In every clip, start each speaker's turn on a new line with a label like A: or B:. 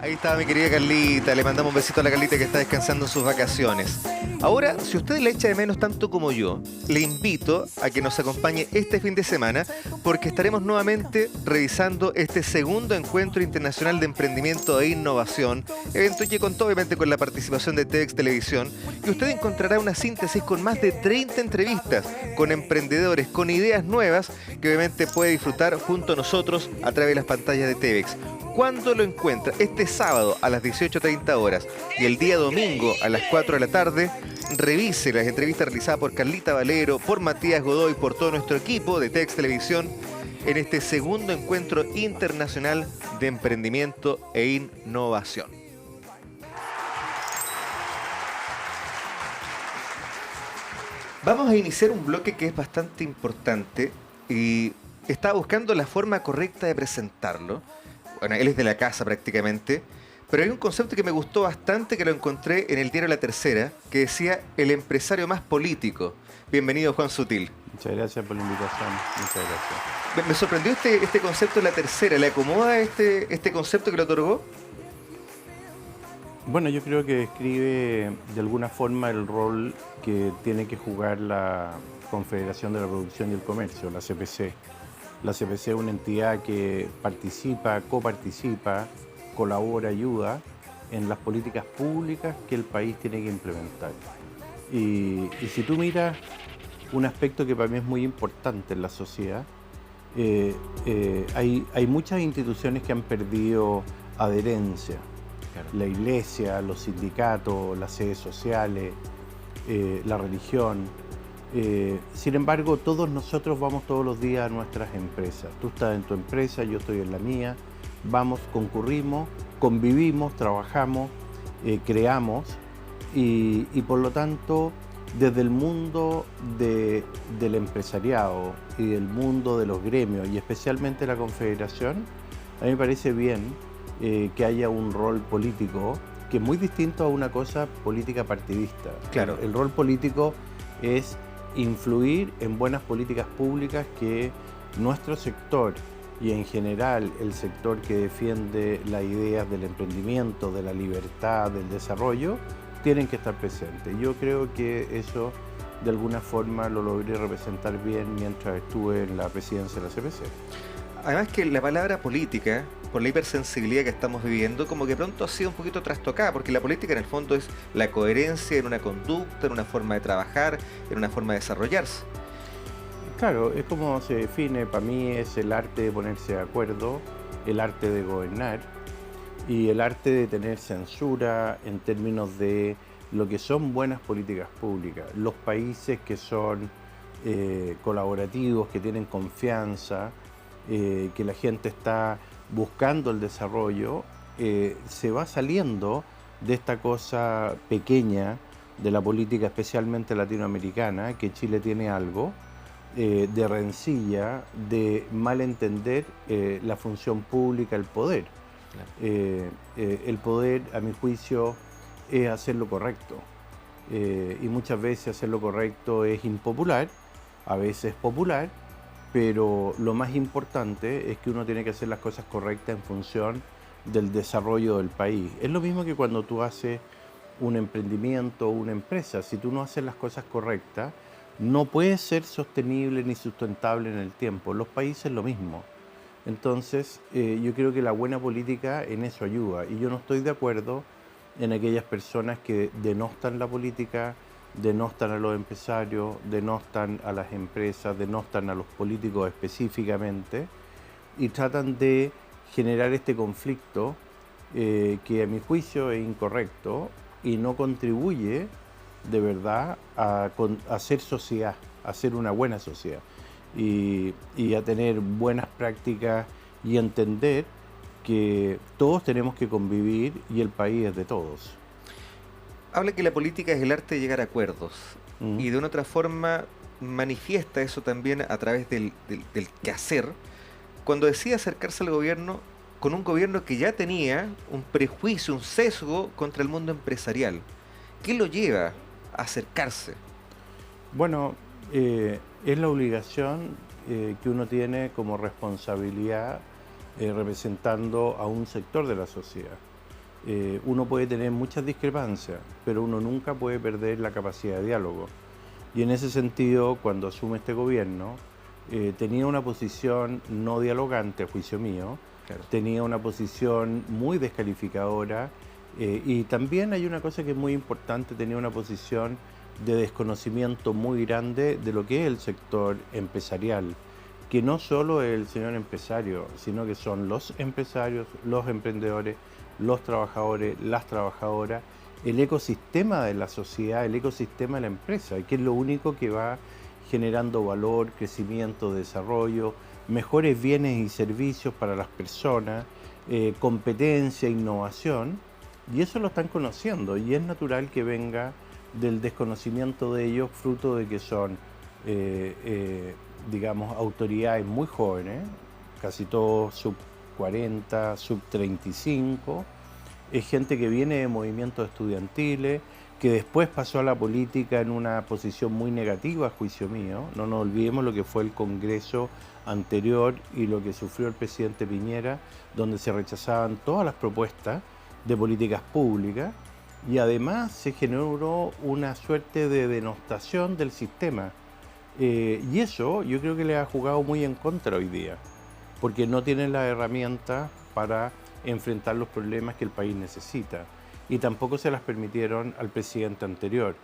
A: Ahí estaba mi querida Carlita, le mandamos un besito a la Carlita que está descansando en sus vacaciones. Ahora, si usted le echa de menos tanto como yo, le invito a que nos acompañe este fin de semana porque estaremos nuevamente revisando este segundo encuentro internacional de emprendimiento e innovación, evento que contó obviamente con la participación de TEDx Televisión, y usted encontrará una síntesis con más de 30 entrevistas con emprendedores, con ideas nuevas que obviamente puede disfrutar junto a nosotros a través de las pantallas de TEDx. ¿Cuándo lo encuentra? Este sábado a las 18:30 horas y el día domingo a las 4 de la tarde. Revise las entrevistas realizadas por Carlita Valero, por Matías Godoy, por todo nuestro equipo de TEDx Televisión en este segundo encuentro internacional de emprendimiento e innovación. Vamos a iniciar un bloque que es bastante importante y estaba buscando la forma correcta de presentarlo. Bueno, él es de la casa prácticamente, pero hay un concepto que me gustó bastante que lo encontré en el diario La Tercera, que decía el empresario más político. Bienvenido, Juan Sutil.
B: Muchas gracias por la invitación. Muchas gracias.
A: Me sorprendió este concepto de La Tercera. ¿Le acomoda este concepto que le otorgó?
B: Bueno, yo creo que describe de alguna forma el rol que tiene que jugar la Confederación de la Producción y el Comercio, la CPC. La CPC es una entidad que participa, coparticipa, colabora, ayuda en las políticas públicas que el país tiene que implementar. Y si tú miras un aspecto que para mí es muy importante en la sociedad, hay muchas instituciones que han perdido adherencia. Claro. La iglesia, los sindicatos, las sedes sociales, la religión. Sin embargo, todos nosotros vamos todos los días a nuestras empresas. Tú estás en tu empresa, yo estoy en la mía. Vamos, concurrimos, convivimos, trabajamos, creamos y por lo tanto, desde el mundo del empresariado y del mundo de los gremios y especialmente la Confederación, a mí me parece bien que haya un rol político que es muy distinto a una cosa política partidista.
A: Claro.
B: El rol político es influir en buenas políticas públicas que nuestro sector y en general el sector que defiende las ideas del emprendimiento, de la libertad, del desarrollo, tienen que estar presentes. Yo creo que eso de alguna forma lo logré representar bien mientras estuve en la presidencia de la CPC.
A: Además que la palabra política, por la hipersensibilidad que estamos viviendo, como que pronto ha sido un poquito trastocada, porque la política en el fondo es la coherencia en una conducta, en una forma de trabajar, en una forma de desarrollarse.
B: Claro, es como se define, para mí es el arte de ponerse de acuerdo, el arte de gobernar y el arte de tener censura en términos de lo que son buenas políticas públicas. Los países que son colaborativos, que tienen confianza, que la gente está buscando el desarrollo, se va saliendo de esta cosa pequeña de la política, especialmente latinoamericana, que Chile tiene algo de rencilla, de mal entender la función pública, el poder. Claro. El poder, a mi juicio, es hacer lo correcto. Y muchas veces hacer lo correcto es impopular, a veces es popular, pero lo más importante es que uno tiene que hacer las cosas correctas en función del desarrollo del país. Es lo mismo que cuando tú haces un emprendimiento o una empresa. Si tú no haces las cosas correctas, no puede ser sostenible ni sustentable en el tiempo. Los países lo mismo. Entonces, yo creo que la buena política en eso ayuda. Y yo no estoy de acuerdo en aquellas personas que denostan la política, denostan a los empresarios, denostan a las empresas, denostan a los políticos específicamente y tratan de generar este conflicto que a mi juicio es incorrecto y no contribuye de verdad a hacer sociedad, a hacer una buena sociedad y a tener buenas prácticas y entender que todos tenemos que convivir y el país es de todos.
A: Habla que la política es el arte de llegar a acuerdos y de una otra forma manifiesta eso también a través del quehacer cuando decide acercarse al gobierno con un gobierno que ya tenía un prejuicio, un sesgo contra el mundo empresarial. ¿Qué lo lleva a acercarse?
B: Bueno, es la obligación que uno tiene como responsabilidad representando a un sector de la sociedad. Uno puede tener muchas discrepancias, pero uno nunca puede perder la capacidad de diálogo. Y en ese sentido, cuando asume este gobierno, tenía una posición no dialogante, a juicio mío,
A: Claro.
B: tenía una posición muy descalificadora, y también hay una cosa que es muy importante, tenía una posición de desconocimiento muy grande de lo que es el sector empresarial, que no solo es el señor empresario, sino que son los empresarios, los emprendedores, los trabajadores, las trabajadoras, el ecosistema de la sociedad, el ecosistema de la empresa, que es lo único que va generando valor, crecimiento, desarrollo, mejores bienes y servicios para las personas, competencia, innovación, y eso lo están conociendo, y es natural que venga del desconocimiento de ellos, fruto de que son, digamos, autoridades muy jóvenes, casi todos sub 40, sub 35, es gente que viene de movimientos estudiantiles, que después pasó a la política en una posición muy negativa, a juicio mío. No nos olvidemos lo que fue el Congreso anterior y lo que sufrió el presidente Piñera, donde se rechazaban todas las propuestas de políticas públicas, y además se generó una suerte de denostación del sistema. Y eso yo creo que le ha jugado muy en contra hoy día, porque no tienen las herramientas para enfrentar los problemas que el país necesita. Y tampoco se las permitieron al presidente anterior,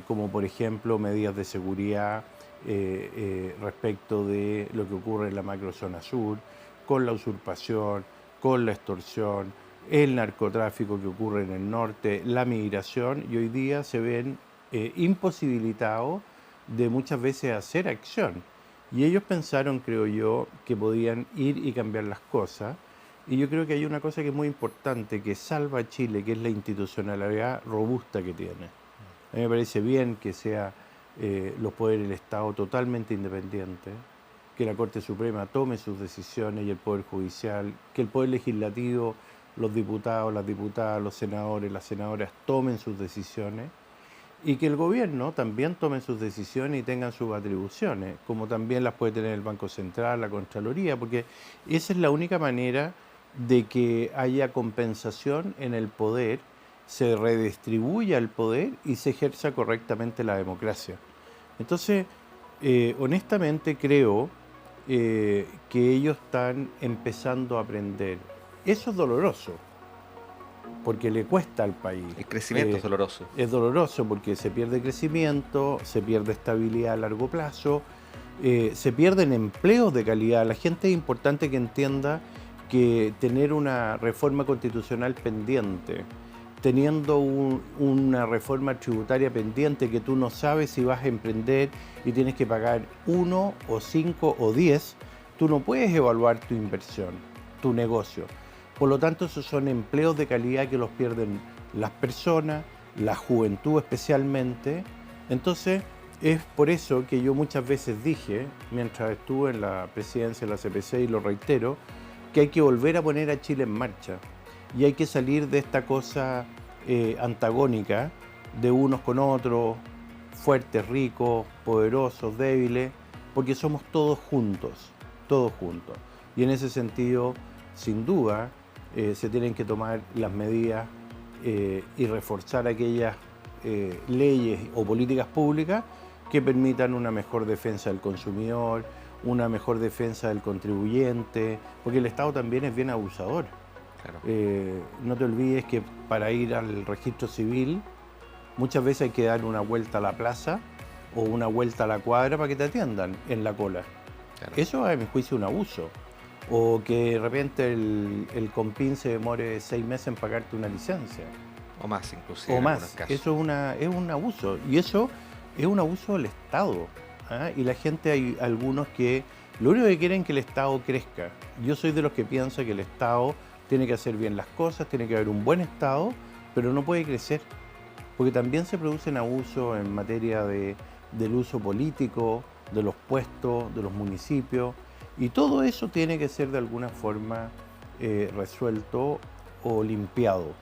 B: como por ejemplo medidas de seguridad respecto de lo que ocurre en la macrozona sur, con la usurpación, con la extorsión, el narcotráfico que ocurre en el norte, la migración, y hoy día se ven imposibilitados de muchas veces hacer acción. Y ellos pensaron, creo yo, que podían ir y cambiar las cosas. Y yo creo que hay una cosa que es muy importante, que salva a Chile, que es la institucionalidad robusta que tiene. A mí me parece bien que sea los poderes del Estado totalmente independientes, que la Corte Suprema tome sus decisiones y el Poder Judicial, que el Poder Legislativo, los diputados, las diputadas, los senadores, las senadoras tomen sus decisiones, y que el gobierno también tome sus decisiones y tengan sus atribuciones, como también las puede tener el Banco Central, la Contraloría, porque esa es la única manera de que haya compensación en el poder, se redistribuya el poder y se ejerza correctamente la democracia. Entonces, honestamente creo que ellos están empezando a aprender. Eso es doloroso, porque le cuesta al país.
A: El crecimiento es doloroso.
B: Es doloroso porque se pierde crecimiento, se pierde estabilidad a largo plazo, se pierden empleos de calidad. La gente es importante que entienda que tener una reforma constitucional pendiente, teniendo una reforma tributaria pendiente que tú no sabes si vas a emprender y tienes que pagar 1 o 5 o 10, tú no puedes evaluar tu inversión, tu negocio. Por lo tanto, esos son empleos de calidad que los pierden las personas, la juventud especialmente. Entonces, es por eso que yo muchas veces dije, mientras estuve en la presidencia de la CPC, y lo reitero, que hay que volver a poner a Chile en marcha y hay que salir de esta cosa antagónica de unos con otros, fuertes, ricos, poderosos, débiles, porque somos todos juntos, todos juntos. Y en ese sentido, sin duda, se tienen que tomar las medidas y reforzar aquellas leyes o políticas públicas que permitan una mejor defensa del consumidor, una mejor defensa del contribuyente, porque el Estado también es bien abusador.
A: Claro.
B: No te olvides que para ir al registro civil muchas veces hay que dar una vuelta a la plaza o una vuelta a la cuadra para que te atiendan en la cola.
A: Claro.
B: Eso es, a mi juicio, un abuso. O que de repente el Compin se demore 6 meses en pagarte una licencia.
A: O más, inclusive.
B: O
A: en
B: más.
A: algunos casos.
B: Eso es un abuso. Y eso es un abuso del Estado. ¿Ah? Y la gente, hay algunos que lo único que quieren es que el Estado crezca. Yo soy de los que piensa que el Estado tiene que hacer bien las cosas, tiene que haber un buen Estado, pero no puede crecer. Porque también se producen abusos en materia del uso político, de los puestos, de los municipios. Y todo eso tiene que ser de alguna forma resuelto o limpiado.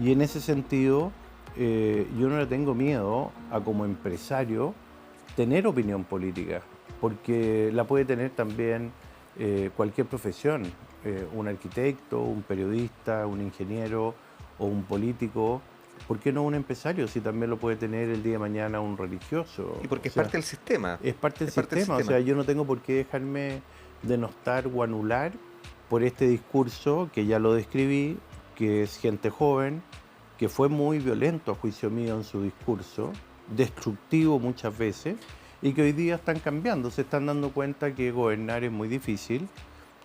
B: Y en ese sentido, yo no le tengo miedo a, como empresario, tener opinión política, porque la puede tener también cualquier profesión, un arquitecto, un periodista, un ingeniero o un político, ¿por qué no un empresario si también lo puede tener el día de mañana un religioso?
A: Y porque
B: O
A: es
B: sea,
A: parte del sistema.
B: es parte del
A: Es parte del
B: sistema, o
A: sistema.
B: sea, yo no tengo por qué dejarme denostar o anular por este discurso que ya lo describí, que es gente joven, que fue muy violento a juicio mío en su discurso, destructivo muchas veces, y que hoy día están cambiando, se están dando cuenta que gobernar es muy difícil,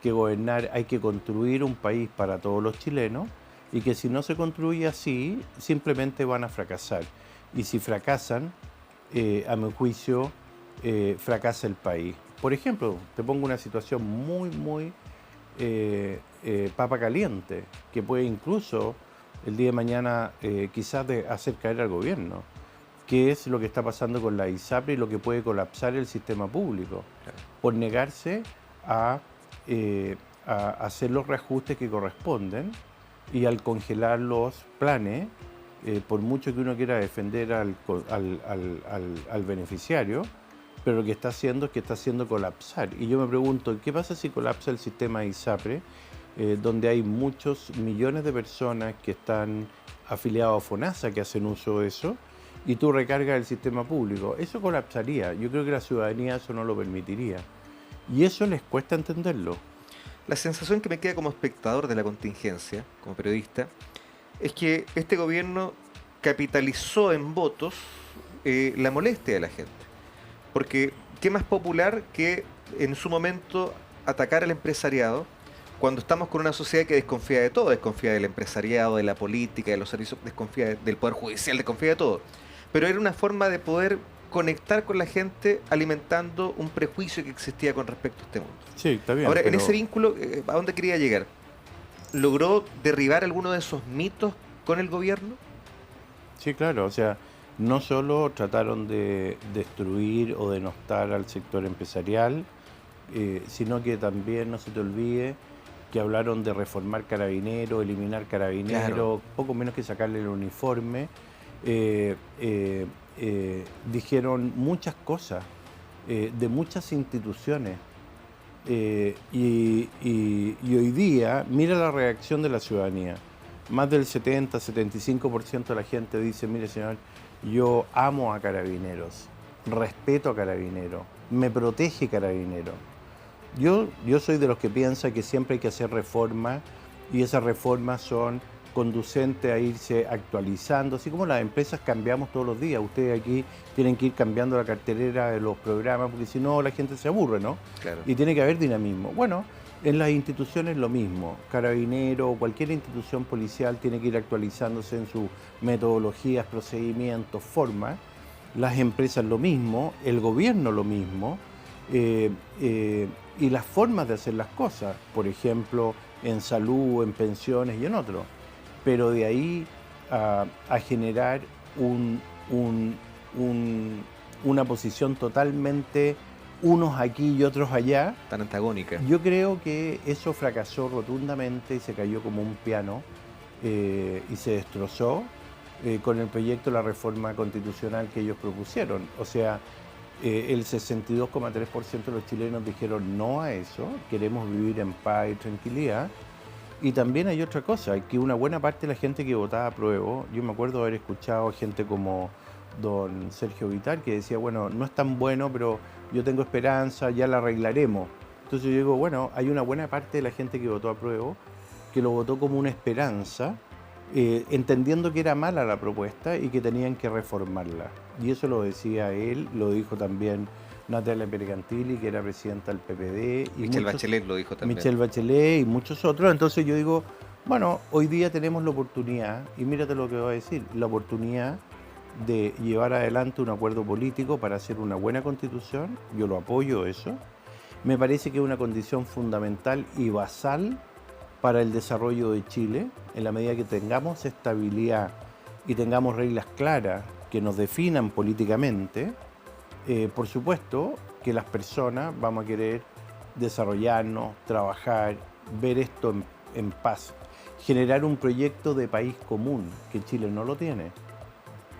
B: que gobernar hay que construir un país para todos los chilenos, y que si no se construye así, simplemente van a fracasar. Y si fracasan, a mi juicio, fracasa el país. Por ejemplo, te pongo una situación muy papa caliente, que puede incluso el día de mañana quizás hacer caer al gobierno, que es lo que está pasando con la ISAPRE y lo que puede colapsar el sistema público,
A: Claro.
B: por negarse a, a hacer los reajustes que corresponden y al congelar los planes, por mucho que uno quiera defender al beneficiario, pero lo que está haciendo es que está haciendo colapsar. Y yo me pregunto, ¿qué pasa si colapsa el sistema ISAPRE, donde hay muchos millones de personas que están afiliados a FONASA que hacen uso de eso, y tú recargas el sistema público? Eso colapsaría. Yo creo que la ciudadanía eso no lo permitiría. Y eso les cuesta entenderlo.
A: La sensación que me queda como espectador de la contingencia, como periodista, es que este gobierno capitalizó en votos la molestia de la gente. Porque, ¿qué más popular que en su momento atacar al empresariado cuando estamos con una sociedad que desconfía de todo? Desconfía del empresariado, de la política, de los servicios, desconfía del Poder Judicial, desconfía de todo. Pero era una forma de poder conectar con la gente alimentando un prejuicio que existía con respecto a este mundo.
B: Sí, está bien,
A: Ahora, en
B: pero
A: ese vínculo, ¿a dónde quería llegar? ¿Logró derribar alguno de esos mitos con el gobierno?
B: sí, claro, o sea, no solo trataron de destruir o denostar al sector empresarial, sino que también, no se te olvide, que hablaron de reformar Carabineros, eliminar Carabineros,
A: Claro.
B: poco menos que sacarle el uniforme. Eh, eh, Dijeron muchas cosas de muchas instituciones. Y hoy día, mira la reacción de la ciudadanía. Más del 70-75% de la gente dice, mire señor, yo amo a Carabineros, respeto a Carabineros, me protege Carabineros. Yo soy de los que piensa que siempre hay que hacer reformas, y esas reformas son conducentes a irse actualizando, así como las empresas cambiamos todos los días. Ustedes aquí tienen que ir cambiando la cartelera de los programas, porque si no la gente se aburre, ¿no?
A: Claro.
B: Y tiene que haber dinamismo. Bueno, en las instituciones lo mismo. Carabinero o cualquier institución policial tiene que ir actualizándose en sus metodologías, procedimientos, formas. Las empresas lo mismo, el gobierno lo mismo, y las formas de hacer las cosas, por ejemplo, en salud, en pensiones y en otros. Pero de ahí a generar una posición totalmente unos aquí y otros allá,
A: Tan antagónica.
B: yo creo que eso fracasó rotundamente y se cayó como un piano, y se destrozó con el proyecto de la reforma constitucional que ellos propusieron. O sea, el 62,3% de los chilenos dijeron no a eso, queremos vivir en paz y tranquilidad. Y también hay otra cosa, que una buena parte de la gente que votaba a prueba, yo me acuerdo haber escuchado gente como don Sergio Vitar que decía, bueno, no es tan bueno, pero yo tengo esperanza, ya la arreglaremos. Entonces yo digo, bueno, hay una buena parte de la gente que votó a prueba que lo votó como una esperanza, entendiendo que era mala la propuesta y que tenían que reformarla. Y eso lo decía él, lo dijo también Natalia Pergentili, que era presidenta del PPD. Y
A: Michelle Bachelet lo dijo también.
B: Michelle Bachelet y muchos otros. Entonces yo digo, bueno, hoy día tenemos la oportunidad, y mírate lo que voy a decir, la oportunidad de llevar adelante un acuerdo político para hacer una buena constitución. Yo lo apoyo eso. Me parece que es una condición fundamental y basal para el desarrollo de Chile, en la medida que tengamos estabilidad y tengamos reglas claras que nos definan políticamente. Por supuesto que las personas vamos a querer desarrollarnos, trabajar, ver esto en paz, generar un proyecto de país común, que Chile no lo tiene.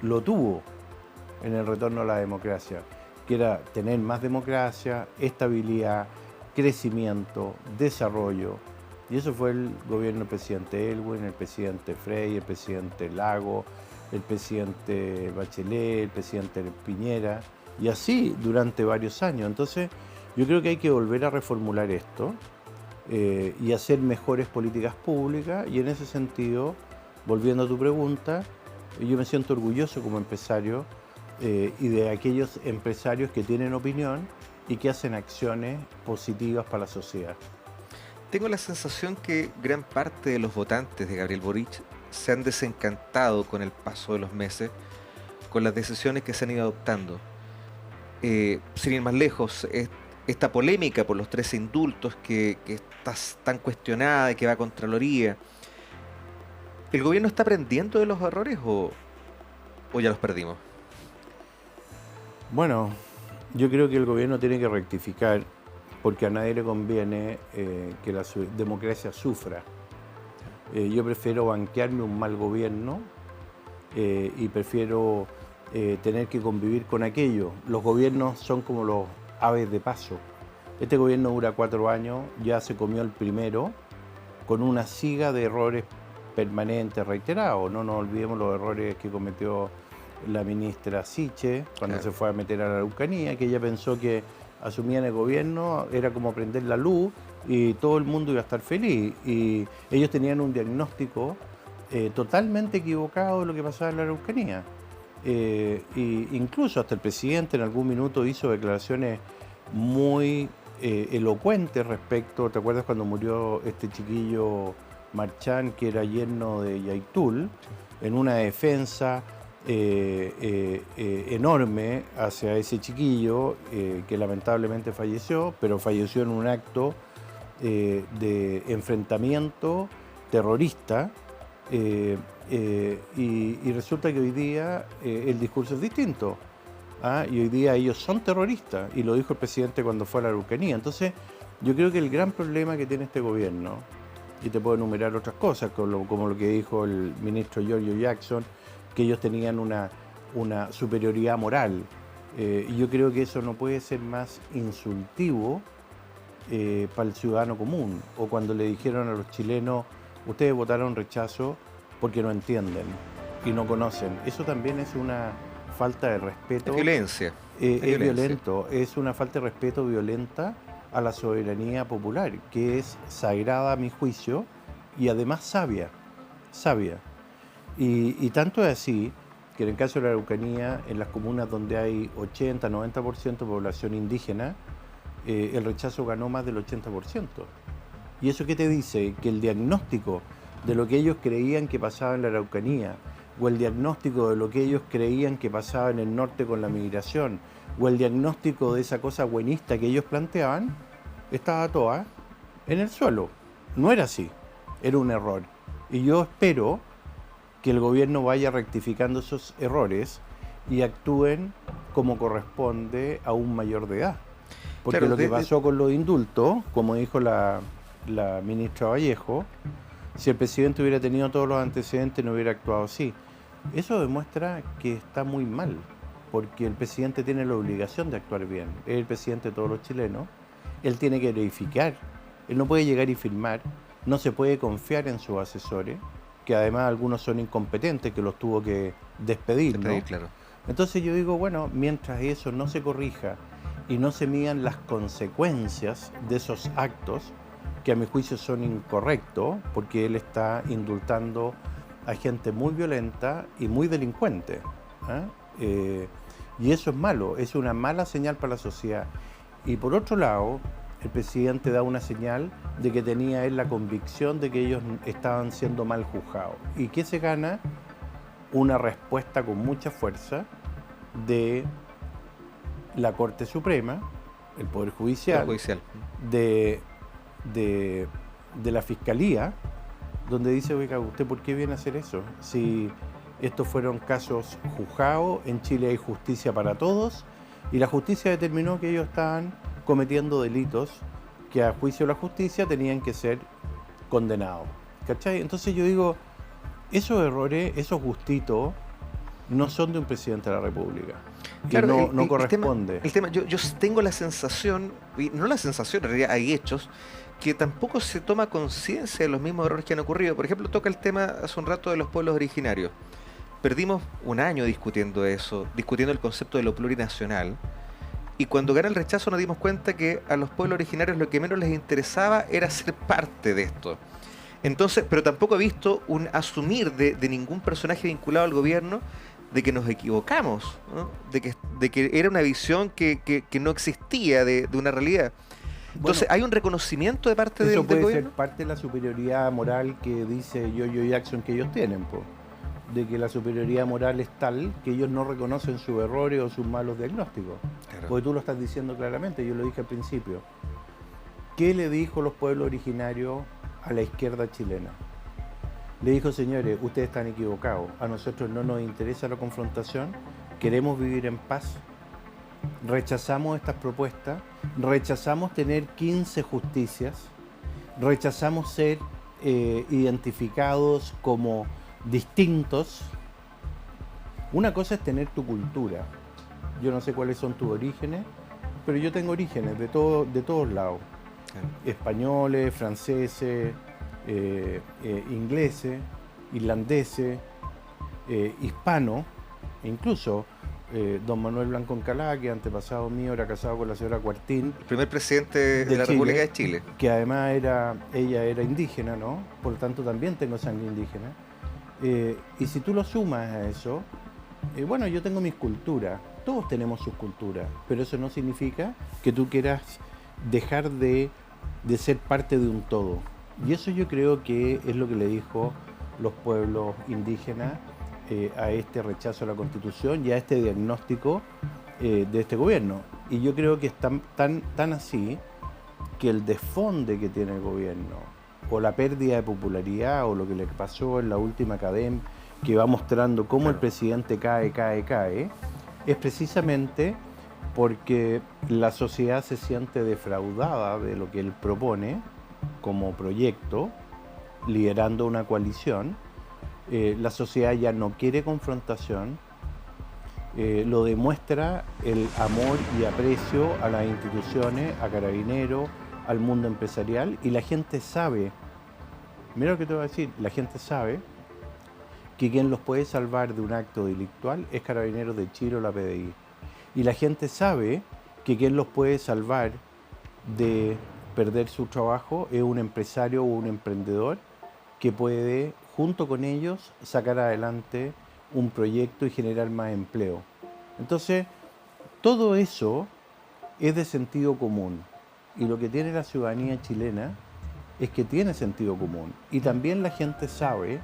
B: Lo tuvo en el retorno a la democracia, que era tener más democracia, estabilidad, crecimiento, desarrollo, Y eso fue el gobierno del presidente Elwin, el presidente Frey, el presidente Lago, el presidente Bachelet, el presidente Piñera, y así durante varios años. Entonces, yo creo que hay que volver a reformular esto y hacer mejores políticas públicas, y en ese sentido, volviendo a tu pregunta, yo me siento orgulloso como empresario y de aquellos empresarios que tienen opinión y que hacen acciones positivas para la sociedad.
A: Tengo la sensación que gran parte de los votantes de Gabriel Boric se han desencantado con el paso de los meses, con las decisiones que se han ido adoptando. Sin ir más lejos, esta polémica por los 13 indultos que está tan cuestionada y que va a Contraloría, ¿el gobierno está aprendiendo de los errores o ya los perdimos?
B: Bueno, yo creo que el gobierno tiene que rectificar, porque a nadie le conviene que la democracia sufra. Yo prefiero banquearme un mal gobierno y prefiero tener que convivir con aquello. Los gobiernos son como los aves de paso. Este gobierno dura 4 años, ya se comió el primero, con una siga de errores permanentes, reiterados. No nos olvidemos los errores que cometió la ministra Siche cuando se fue a meter a la Araucanía, que ella pensó que asumían el gobierno, era como prender la luz y todo el mundo iba a estar feliz. Y ellos tenían un diagnóstico totalmente equivocado de lo que pasaba en la Araucanía. Y incluso hasta el presidente en algún minuto hizo declaraciones muy elocuentes respecto, ¿te acuerdas cuando murió este chiquillo Marchán, que era yerno de Yaitul, en una defensa enorme hacia ese chiquillo que lamentablemente falleció, pero falleció en un acto de enfrentamiento terrorista y resulta que hoy día el discurso es distinto. Y hoy día ellos son terroristas, y lo dijo el presidente cuando fue a la Araucanía. Entonces yo creo que el gran problema que tiene este gobierno, y te puedo enumerar otras cosas como lo que dijo el ministro Giorgio Jackson, que ellos tenían una superioridad moral. Y yo creo que eso no puede ser más insultivo para el ciudadano común. O cuando le dijeron a los chilenos, ustedes votaron rechazo porque no entienden y no conocen. Eso también es una falta de respeto.
A: Es violencia.
B: Es violento, es una falta de respeto violenta a la soberanía popular, que es sagrada a mi juicio y además sabia. Y tanto es así que en el caso de la Araucanía, en las comunas donde hay 80-90% de población indígena, el rechazo ganó más del 80%. ¿Y eso qué te dice? Que el diagnóstico de lo que ellos creían que pasaba en la Araucanía, o el diagnóstico de lo que ellos creían que pasaba en el norte con la migración, o el diagnóstico de esa cosa buenista que ellos planteaban, estaba toda en el suelo. No era así, era un error. Y yo espero que el gobierno vaya rectificando esos errores y actúen como corresponde a un mayor de edad. Porque
A: Claro,
B: lo que pasó con los indultos, como dijo la ministra Vallejo, si el presidente hubiera tenido todos los antecedentes no hubiera actuado así. Eso demuestra que está muy mal, porque el presidente tiene la obligación de actuar bien. Es el presidente de todos los chilenos, él tiene que verificar, él no puede llegar y firmar, no se puede confiar en sus asesores, que además algunos son incompetentes, que los tuvo que despedir, ¿no?
A: Claro.
B: Entonces yo digo, bueno, mientras eso no se corrija y no se midan las consecuencias de esos actos, que a mi juicio son incorrectos, porque él está indultando a gente muy violenta y muy delincuente. Y eso es malo, es una mala señal para la sociedad. Y por otro lado, el presidente da una señal de que tenía él la convicción de que ellos estaban siendo mal juzgados. ¿Y qué se gana? Una respuesta con mucha fuerza de la Corte Suprema, el Poder Judicial, de la Fiscalía, donde dice, oiga, ¿usted por qué viene a hacer eso? Si estos fueron casos juzgados, en Chile hay justicia para todos, y la justicia determinó que ellos estaban cometiendo delitos que a juicio de la justicia tenían que ser condenados. ¿Cachai? Entonces yo digo, esos errores, esos gustitos, no son de un presidente de la República. y
A: Claro,
B: no corresponde.
A: yo tengo la sensación, y no la sensación, en realidad hay hechos, que tampoco se toma conciencia de los mismos errores que han ocurrido. Por ejemplo, toca el tema hace un rato de los pueblos originarios. Perdimos un año discutiendo eso, discutiendo el concepto de lo plurinacional. Y cuando gana el rechazo nos dimos cuenta que a los pueblos originarios lo que menos les interesaba era ser parte de esto. Entonces, pero tampoco he visto un asumir de ningún personaje vinculado al gobierno de que nos equivocamos, ¿no? De que era una visión que no existía de una realidad. Entonces,
B: Bueno,
A: ¿hay un reconocimiento de parte
B: eso
A: del
B: puede ser
A: gobierno?
B: parte de la superioridad moral que dice Yo-Yo Jackson que ellos tienen, po. De que la superioridad moral es tal que ellos no reconocen sus errores o sus malos diagnósticos.
A: Claro.
B: Porque tú lo estás diciendo claramente, yo lo dije al principio. ¿Qué le dijo los pueblos originarios a la izquierda chilena? Le dijo, señores, ustedes están equivocados, a nosotros no nos interesa la confrontación, queremos vivir en paz, rechazamos estas propuestas, rechazamos tener 15 justicias, rechazamos ser identificados como distintos. Una cosa es tener tu cultura. Yo no sé cuáles son tus orígenes, pero yo tengo orígenes de todos lados.
A: Claro.
B: Españoles, franceses, ingleses, irlandeses, hispanos, incluso don Manuel Blanco Encalá, que antepasado mío era casado con la señora Cuartín,
A: El primer presidente de la
B: Chile,
A: República de Chile.
B: que además ella era indígena, ¿no? Por lo tanto también tengo sangre indígena. Y si tú lo sumas a eso, bueno, yo tengo mis culturas, todos tenemos sus culturas, pero eso no significa que tú quieras dejar de ser parte de un todo. Y eso yo creo que es lo que le dijo los pueblos indígenas a este rechazo a la Constitución y a este diagnóstico de este gobierno. Y yo creo que es tan así que el desfonde que tiene el gobierno, o la pérdida de popularidad, o lo que le pasó en la última CADEM, que va mostrando cómo
A: Claro.
B: el presidente cae, es precisamente porque la sociedad se siente defraudada de lo que él propone como proyecto, liderando una coalición. La sociedad ya no quiere confrontación, lo demuestra el amor y aprecio a las instituciones, a Carabineros, al mundo empresarial, y la gente sabe, mira lo que te voy a decir, la gente sabe que quien los puede salvar de un acto delictual es Carabineros de Chile o la PDI. Y la gente sabe que quien los puede salvar de perder su trabajo es un empresario o un emprendedor que puede, junto con ellos, sacar adelante un proyecto y generar más empleo. Entonces, todo eso es de sentido común. Y lo que tiene la ciudadanía chilena es que tiene sentido común. Y también la gente sabe,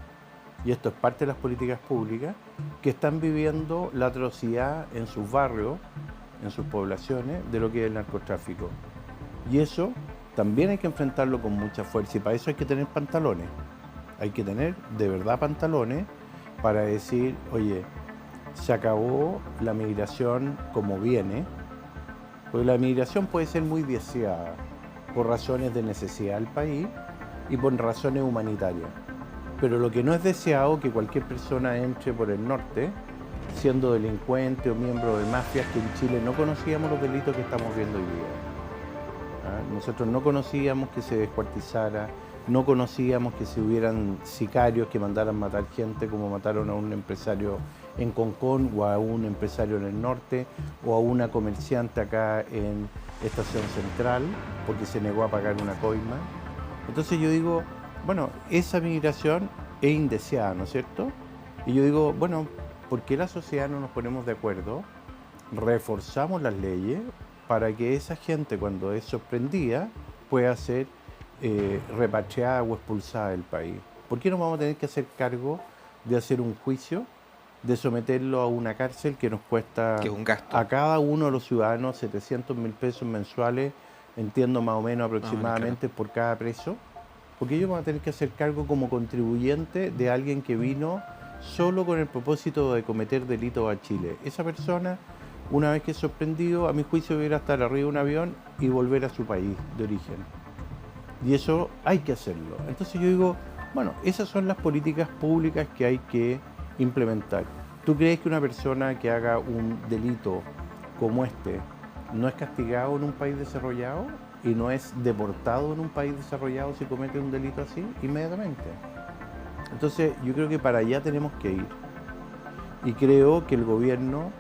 B: y esto es parte de las políticas públicas, que están viviendo la atrocidad en sus barrios, en sus poblaciones, de lo que es el narcotráfico. Y eso también hay que enfrentarlo con mucha fuerza, y para eso hay que tener pantalones. Hay que tener de verdad pantalones para decir, oye, se acabó la migración como viene, porque la migración puede ser muy deseada por razones de necesidad del país y por razones humanitarias. Pero lo que no es deseado es que cualquier persona entre por el norte siendo delincuente o miembro de mafias que en Chile no conocíamos los delitos que estamos viendo hoy día. Nosotros no conocíamos que se descuartizara, no conocíamos que se hubieran sicarios que mandaran matar gente como mataron a un empresario en Concón o a un empresario en el norte o a una comerciante acá en Estación Central porque se negó a pagar una coima. Entonces yo digo, bueno, esa migración es indeseada, ¿no es cierto? Y yo digo, bueno, ¿por qué la sociedad no nos ponemos de acuerdo? Reforzamos las leyes para que esa gente, cuando es sorprendida, pueda ser repatriada o expulsada del país. ¿Por qué no vamos a tener que hacer cargo de hacer un juicio, de someterlo a una cárcel que nos cuesta
A: Que es un gasto.
B: a cada uno de los ciudadanos 700.000 pesos mensuales, entiendo más o menos aproximadamente por cada preso? Porque ellos van a tener que hacer cargo como contribuyente de alguien que vino solo con el propósito de cometer delitos a Chile. Esa persona, una vez que es sorprendido, a mi juicio debería estar arriba de un avión y volver a su país de origen. Y eso hay que hacerlo. Entonces yo digo, bueno, esas son las políticas públicas que hay que implementar. ¿Tú crees que una persona que haga un delito como este no es castigado en un país desarrollado y no es deportado en un país desarrollado si comete un delito así inmediatamente? Entonces yo creo que para allá tenemos que ir y creo que el gobierno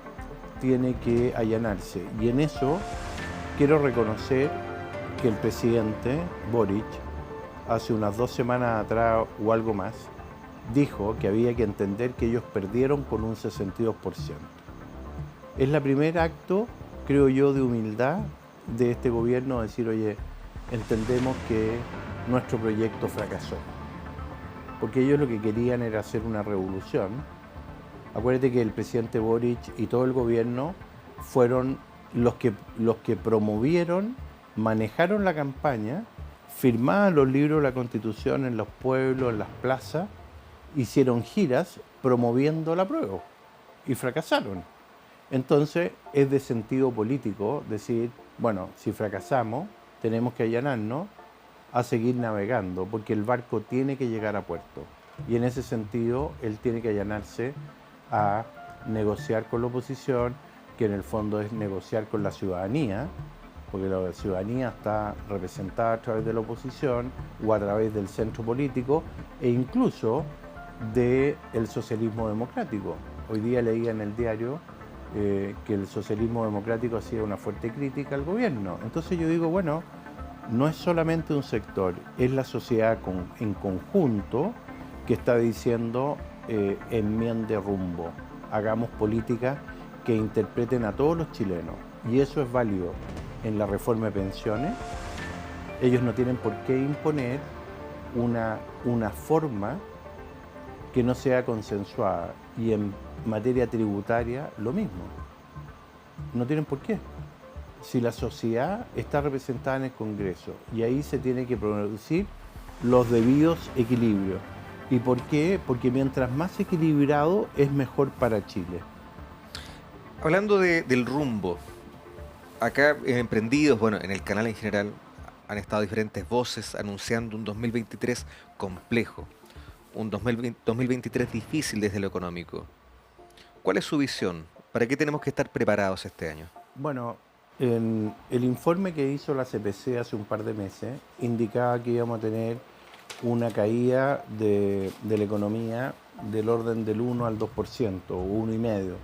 B: tiene que allanarse, y en eso quiero reconocer que el presidente Boric hace unas 2 semanas atrás o algo más dijo que había que entender que ellos perdieron con un 62%. Es el primer acto, creo yo, de humildad de este gobierno, decir, oye, entendemos que nuestro proyecto fracasó. Porque ellos lo que querían era hacer una revolución. Acuérdate que el presidente Boric y todo el gobierno fueron los que promovieron, manejaron la campaña, firmaban los libros de la Constitución en los pueblos, en las plazas, hicieron giras promoviendo la apruebo y fracasaron. Entonces es de sentido político decir, bueno, si fracasamos tenemos que allanarnos a seguir navegando, porque el barco tiene que llegar a puerto. Y en ese sentido él tiene que allanarse a negociar con la oposición, que en el fondo es negociar con la ciudadanía, porque la ciudadanía está representada a través de la oposición o a través del centro político e incluso del socialismo democrático. Hoy día leía en el diario que el socialismo democrático hacía una fuerte crítica al gobierno. Entonces yo digo, bueno, no es solamente un sector, es la sociedad en conjunto que está diciendo enmiende rumbo, hagamos políticas que interpreten a todos los chilenos, y eso es válido en la reforma de pensiones. Ellos no tienen por qué imponer una forma que no sea consensuada, y en materia tributaria lo mismo. No tienen por qué. Si la sociedad está representada en el Congreso, y ahí se tiene que producir los debidos equilibrios. ¿Y por qué? Porque mientras más equilibrado es mejor para Chile.
A: Hablando del rumbo, acá en Emprendidos, bueno, en el canal en general, han estado diferentes voces anunciando un 2023 complejo, un 2023 difícil desde lo económico. ¿Cuál es su visión? ¿Para qué tenemos que estar preparados este año?
B: Bueno, en el informe que hizo la CPC hace un par de meses indicaba que íbamos a tener una caída de la economía del orden del 1 al 2% o 1,5%.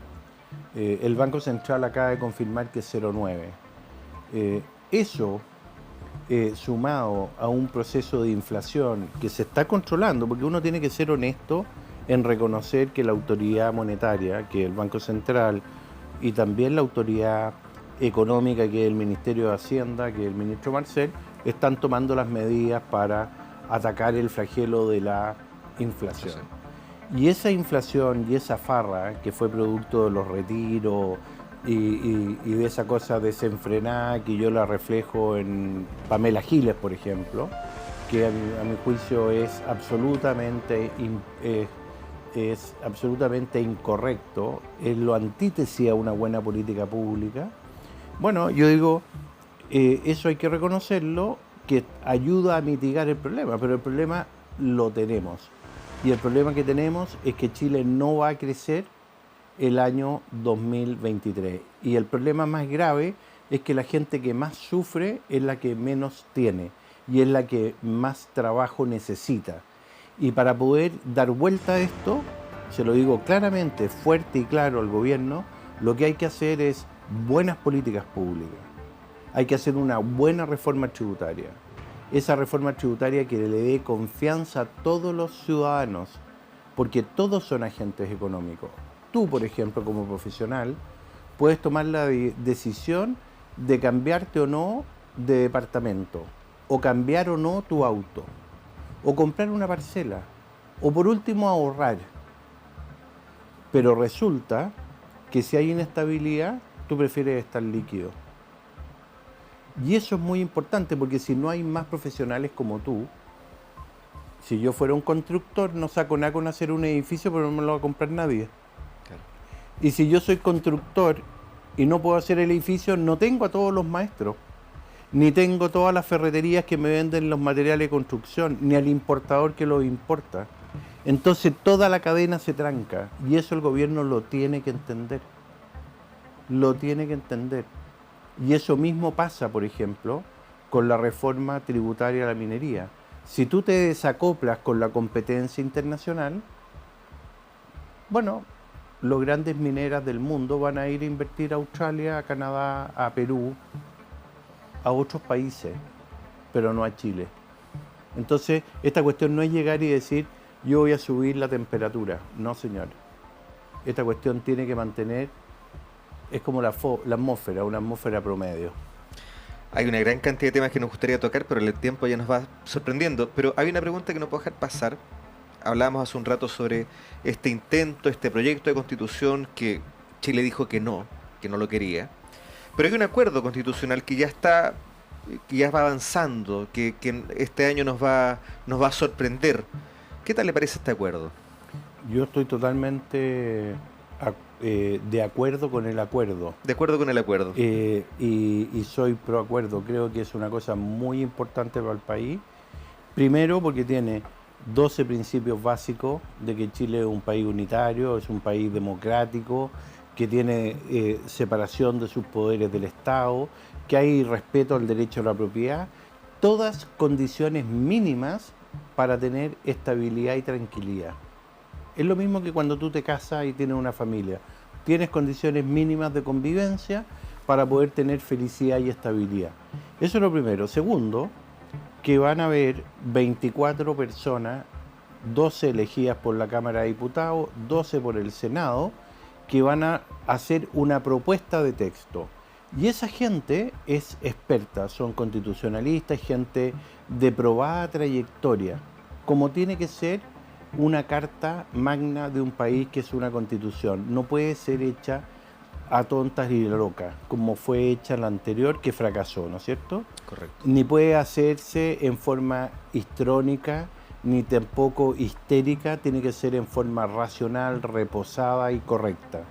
B: El Banco Central acaba de confirmar que es 0,9%. Eso, sumado a un proceso de inflación que se está controlando, porque uno tiene que ser honesto en reconocer que la autoridad monetaria, que es el Banco Central, y también la autoridad económica, que es el Ministerio de Hacienda, que es el ministro Marcel, están tomando las medidas para atacar el flagelo de la inflación. Y esa inflación y esa farra, que fue producto de los retiros y de esa cosa desenfrenada que yo la reflejo en Pamela Giles, por ejemplo, que a mi juicio es absolutamente incorrecto, es lo antítesis a una buena política pública. Bueno, yo digo, eso hay que reconocerlo, que ayuda a mitigar el problema, pero el problema lo tenemos. Y el problema que tenemos es que Chile no va a crecer el año 2023. Y el problema más grave es que la gente que más sufre es la que menos tiene y es la que más trabajo necesita. Y para poder dar vuelta a esto, se lo digo claramente, fuerte y claro al gobierno, lo que hay que hacer es buenas políticas públicas. Hay que hacer una buena reforma tributaria. Esa reforma tributaria que le dé confianza a todos los ciudadanos, porque todos son agentes económicos. Tú, por ejemplo, como profesional, puedes tomar la decisión de cambiarte o no de departamento, o cambiar o no tu auto, o comprar una parcela, o por último ahorrar. Pero resulta que si hay inestabilidad, tú prefieres estar líquido. Y eso es muy importante, porque si no hay más profesionales como tú, si yo fuera un constructor, no saco nada con hacer un edificio, pero no me lo va a comprar nadie. Claro. Y si yo soy constructor y no puedo hacer el edificio, no tengo a todos los maestros, ni tengo todas las ferreterías que me venden los materiales de construcción, ni al importador que los importa. Entonces toda la cadena se tranca y eso el gobierno lo tiene que entender. Lo tiene que entender. Y eso mismo pasa, por ejemplo, con la reforma tributaria a la minería. Si tú te desacoplas con la competencia internacional, bueno, los grandes mineras del mundo van a ir a invertir a Australia, a Canadá, a Perú, a otros países, pero no a Chile. Entonces, esta cuestión no es llegar y decir, yo voy a subir la temperatura. No, señor. Esta cuestión tiene que mantener, es como la atmósfera, una atmósfera promedio.
A: Hay una gran cantidad de temas que nos gustaría tocar, pero el tiempo ya nos va sorprendiendo. Pero hay una pregunta que no puedo dejar pasar. Hablábamos hace un rato sobre este intento, este proyecto de constitución que Chile dijo que no lo quería. Pero hay un acuerdo constitucional que ya está, que ya va avanzando, que este año nos va a sorprender. ¿Qué tal le parece este acuerdo?
B: Yo estoy totalmente de acuerdo con el acuerdo.
A: De acuerdo con el acuerdo.
B: Y soy pro acuerdo. Creo que es una cosa muy importante para el país. Primero porque tiene 12 principios básicos de que Chile es un país unitario, es un país democrático, que tiene separación de sus poderes del Estado, que hay respeto al derecho a la propiedad, todas condiciones mínimas para tener estabilidad y tranquilidad. Es lo mismo que cuando tú te casas y tienes una familia. Tienes condiciones mínimas de convivencia para poder tener felicidad y estabilidad. Eso es lo primero. Segundo, que van a haber 24 personas, 12 elegidas por la Cámara de Diputados, 12 por el Senado, que van a hacer una propuesta de texto. Y esa gente es experta, son constitucionalistas, gente de probada trayectoria, como tiene que ser una carta magna de un país que es una constitución. No puede ser hecha a tontas y locas, como fue hecha la anterior, que fracasó, ¿no es cierto?
A: Correcto.
B: Ni puede hacerse en forma histrónica, ni tampoco histérica, tiene que ser en forma racional, reposada y correcta.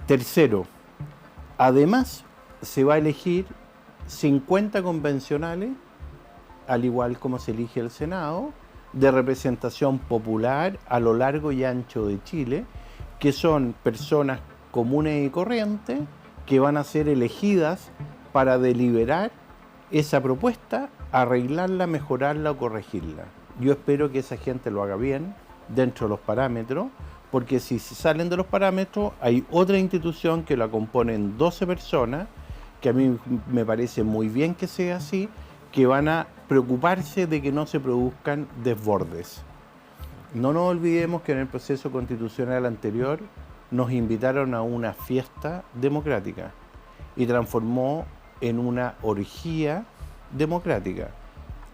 B: Tercero, además se va a elegir 50 convencionales, al igual como se elige el Senado, de representación popular a lo largo y ancho de Chile, que son personas comunes y corrientes que van a ser elegidas para deliberar esa propuesta, arreglarla, mejorarla o corregirla. Yo espero que esa gente lo haga bien, dentro de los parámetros, porque si se salen de los parámetros, hay otra institución que la componen 12 personas, que a mí me parece muy bien que sea así, que van a preocuparse de que no se produzcan desbordes. No nos olvidemos que en el proceso constitucional anterior nos invitaron a una fiesta democrática y transformó en una orgía democrática,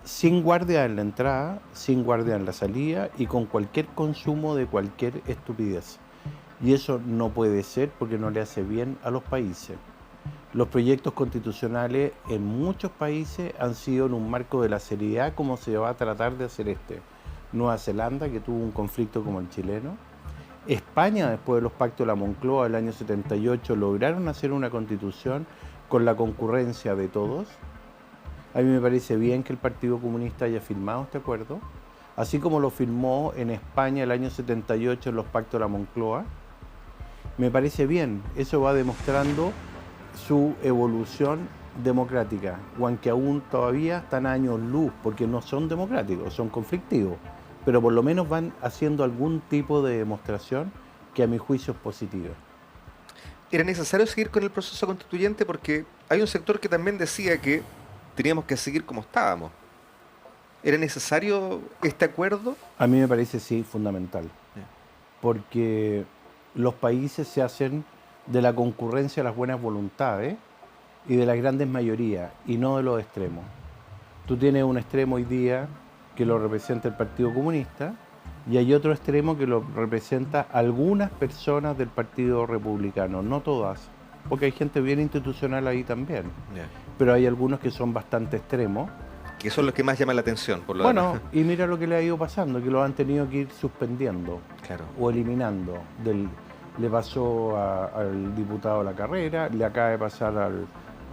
B: sin guardia en la entrada, sin guardia en la salida y con cualquier consumo de cualquier estupidez. Y eso no puede ser porque no le hace bien a los países. Los proyectos constitucionales en muchos países han sido en un marco de la seriedad como se va a tratar de hacer este. Nueva Zelanda, que tuvo un conflicto como el chileno. España, después de los pactos de la Moncloa del año 78, lograron hacer una constitución con la concurrencia de todos. A mí me parece bien que el Partido Comunista haya firmado este acuerdo, así como lo firmó en España el año 78 en los pactos de la Moncloa. Me parece bien, eso va demostrando su evolución democrática, aunque aún todavía están a años luz, porque no son democráticos, son conflictivos, pero por lo menos van haciendo algún tipo de demostración que a mi juicio es positiva.
A: ¿Era necesario seguir con el proceso constituyente? Porque hay un sector que también decía que teníamos que seguir como estábamos. ¿Era necesario este acuerdo?
B: A mí me parece sí fundamental, porque los países se hacen de la concurrencia de las buenas voluntades y de las grandes mayorías, y no de los extremos. Tú tienes un extremo hoy día que lo representa el Partido Comunista, y hay otro extremo que lo representa algunas personas del Partido Republicano, no todas, porque hay gente bien institucional ahí también, pero hay algunos que son bastante extremos.
A: Que son los que más llaman la atención, por lo
B: Bueno,
A: demás.
B: y mira lo que le ha ido pasando, que lo han tenido que ir suspendiendo
A: Claro.
B: o eliminando. Le pasó al diputado La Carrera, le acaba de pasar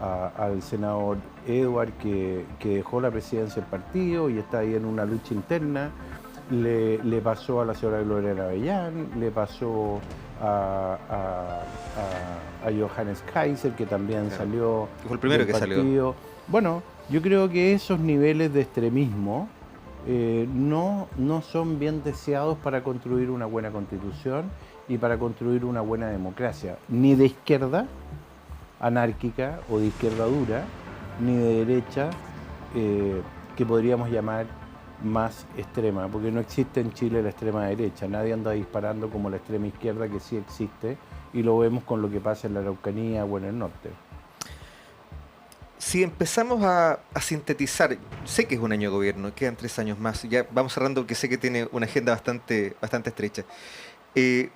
B: al senador Edward que dejó la presidencia del partido y está ahí en una lucha interna. le pasó a la señora Gloria Navellán, le pasó a Johannes Kaiser, que también
A: Claro.
B: salió
A: Fue el primero
B: del
A: que salió.
B: partido. Bueno, yo creo que esos niveles de extremismo no son bien deseados para construir una buena constitución y para construir una buena democracia, ni de izquierda anárquica o de izquierda dura, ni de derecha que podríamos llamar más extrema, porque no existe en Chile la extrema derecha, nadie anda disparando como la extrema izquierda, que sí existe, y lo vemos con lo que pasa en la Araucanía o en el norte.
A: Si empezamos a sintetizar, sé que es un año de gobierno, quedan 3 años más, ya vamos cerrando porque sé que tiene una agenda bastante estrecha. Eh,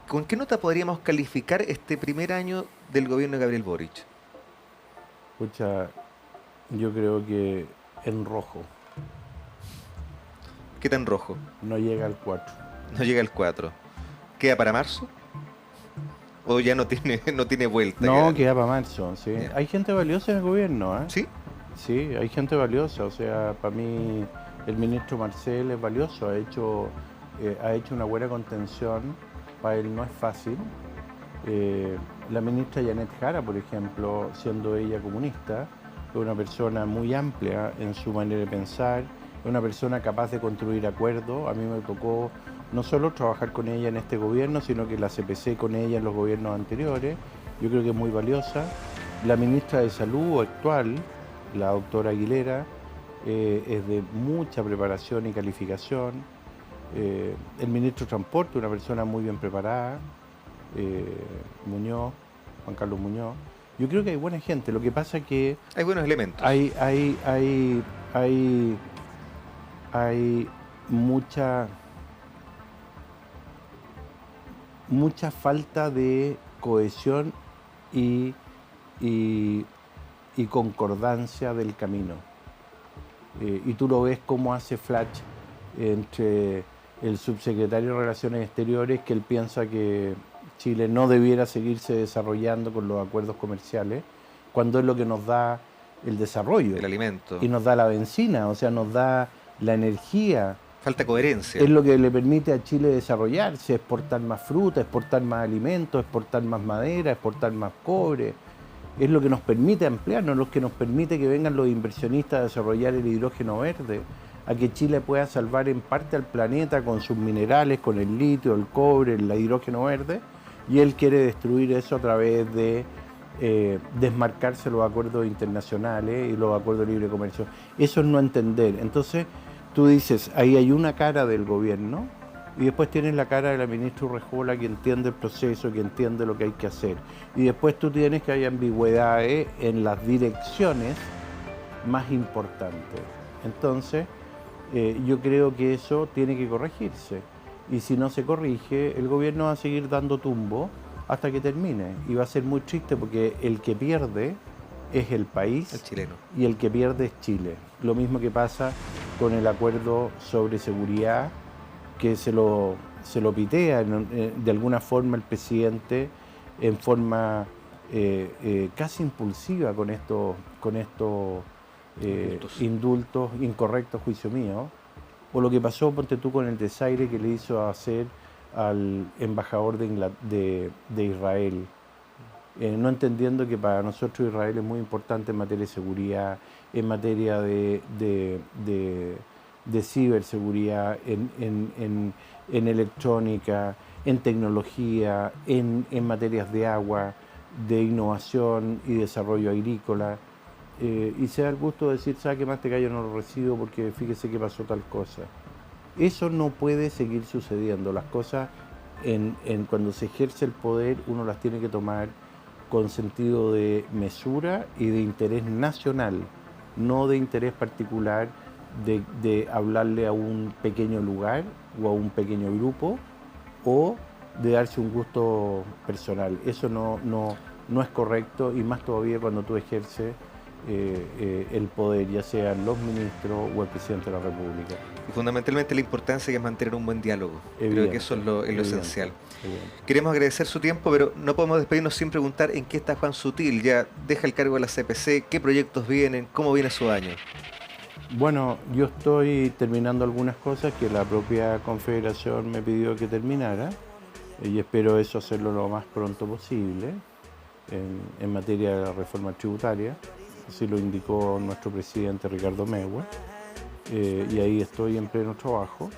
A: ¿Con qué nota podríamos calificar este primer año del gobierno de Gabriel Boric?
B: Pucha, yo creo que en rojo,
A: ¿Qué tan rojo?
B: no llega al 4.
A: No llega el 4. ¿Queda para marzo? ¿O ya no tiene, no tiene vuelta?
B: No, queda para marzo, sí.
A: Ya.
B: Hay gente valiosa en el gobierno, ¿eh?
A: ¿Sí?
B: Sí, hay gente valiosa, o sea, para mí el ministro Marcel es valioso, ha hecho una buena contención, para él no es fácil. La ministra Janet Jara, por ejemplo, siendo ella comunista, es una persona muy amplia en su manera de pensar, es una persona capaz de construir acuerdos. A mí me tocó no solo trabajar con ella en este gobierno, sino que la CPC con ella en los gobiernos anteriores. Yo creo que es muy valiosa. La ministra de Salud actual, la doctora Aguilera, es de mucha preparación y calificación. El ministro de Transporte, una persona muy bien preparada, Muñoz, Juan Carlos Muñoz. Yo creo que hay buena gente. Lo que pasa es que
A: Hay buenos elementos.
B: hay mucha falta de cohesión y, y- y concordancia del camino. Y tú lo ves cómo hace Flash entre el subsecretario de Relaciones Exteriores, que él piensa que Chile no debiera seguirse desarrollando con los acuerdos comerciales, cuando es lo que nos da el desarrollo
A: El alimento.
B: y nos da la benzina, o sea, nos da la energía.
A: Falta coherencia.
B: Es lo que le permite a Chile desarrollarse, exportar más fruta, exportar más alimentos, exportar más madera, exportar más cobre. Es lo que nos permite ampliarnos, lo que nos permite que vengan los inversionistas a desarrollar el hidrógeno verde, a que Chile pueda salvar en parte al planeta con sus minerales, con el litio, el cobre, el hidrógeno verde, y él quiere destruir eso a través de desmarcarse los acuerdos internacionales y los acuerdos de libre comercio. Eso es no entender. Entonces, tú dices, ahí hay una cara del gobierno y después tienes la cara de la ministra Urrejola, que entiende el proceso, que entiende lo que hay que hacer. Y después tú tienes que hay ambigüedades en las direcciones más importantes. Entonces, yo creo que eso tiene que corregirse. Y si no se corrige, el gobierno va a seguir dando tumbo hasta que termine. Y va a ser muy triste porque el que pierde es el país.
A: El chileno.
B: Y el que pierde es Chile. Lo mismo que pasa con el acuerdo sobre seguridad, que se lo pitea de alguna forma el presidente en forma casi impulsiva con estos indultos incorrectos, juicio mío, o lo que pasó, ponte tú, con el desaire que le hizo hacer al embajador de Israel. No entendiendo que para nosotros Israel es muy importante en materia de seguridad, en materia de ciberseguridad, en electrónica, en tecnología, en materias de agua, de innovación y desarrollo agrícola. Y se da el gusto de decir, ¿sabe qué más? Este gallo no lo recibo porque fíjese que pasó tal cosa. Eso no puede seguir sucediendo. Las cosas, cuando se ejerce el poder, uno las tiene que tomar con sentido de mesura y de interés nacional, no de interés particular de hablarle a un pequeño lugar o a un pequeño grupo o de darse un gusto personal. Eso no es correcto, y más todavía cuando tú ejerces el poder, ya sean los ministros o el presidente de la República.
A: Y fundamentalmente la importancia que es mantener un buen diálogo. Creo que eso es lo esencial.
B: Evidente.
A: Queremos agradecer su tiempo, pero no podemos despedirnos sin preguntar en qué está Juan Sutil. Ya deja el cargo de la CPC, qué proyectos vienen, cómo viene su año.
B: Bueno, yo estoy terminando algunas cosas que la propia Confederación me pidió que terminara y espero eso hacerlo lo más pronto posible en materia de la reforma tributaria, así lo indicó nuestro presidente Ricardo Mewe, y ahí estoy en pleno trabajo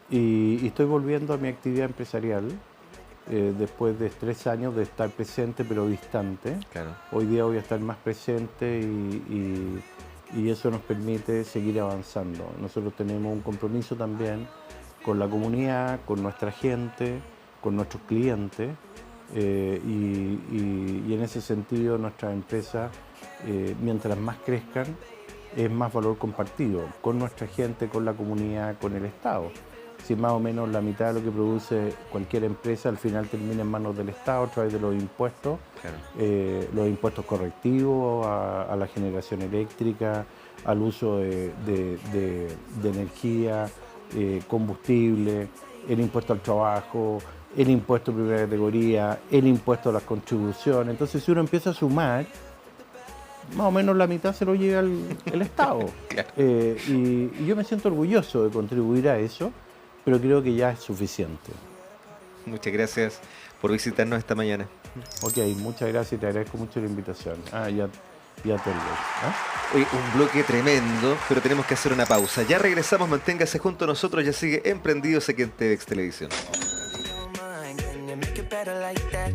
B: y estoy volviendo a mi actividad empresarial después de 3 años de estar presente pero distante.
A: Claro.
B: Hoy día voy a estar más presente y eso nos permite seguir avanzando. Nosotros tenemos un compromiso también con la comunidad, con nuestra gente, con nuestros clientes y en ese sentido nuestras empresas, mientras más crezcan, es más valor compartido con nuestra gente, con la comunidad, con el Estado. Si más o menos la mitad de lo que produce cualquier empresa al final termina en manos del Estado a través de los impuestos,
A: Claro.
B: los impuestos correctivos a la generación eléctrica, al uso de energía, combustible, el impuesto al trabajo, el impuesto de primera categoría, el impuesto a las contribuciones. Entonces, si uno empieza a sumar, más o menos la mitad se lo lleva el Estado.
A: Claro.
B: Y yo me siento orgulloso de contribuir a eso, pero creo que ya es suficiente.
A: Muchas gracias por visitarnos esta mañana.
B: Ok, muchas gracias y te agradezco mucho la invitación. Ya te olvidé.
A: Oye, un bloque tremendo, pero tenemos que hacer una pausa. Ya regresamos, manténgase junto a nosotros, ya sigue Emprendidos aquí en TVX Televisión.
C: Don't mind, can you make it better like that?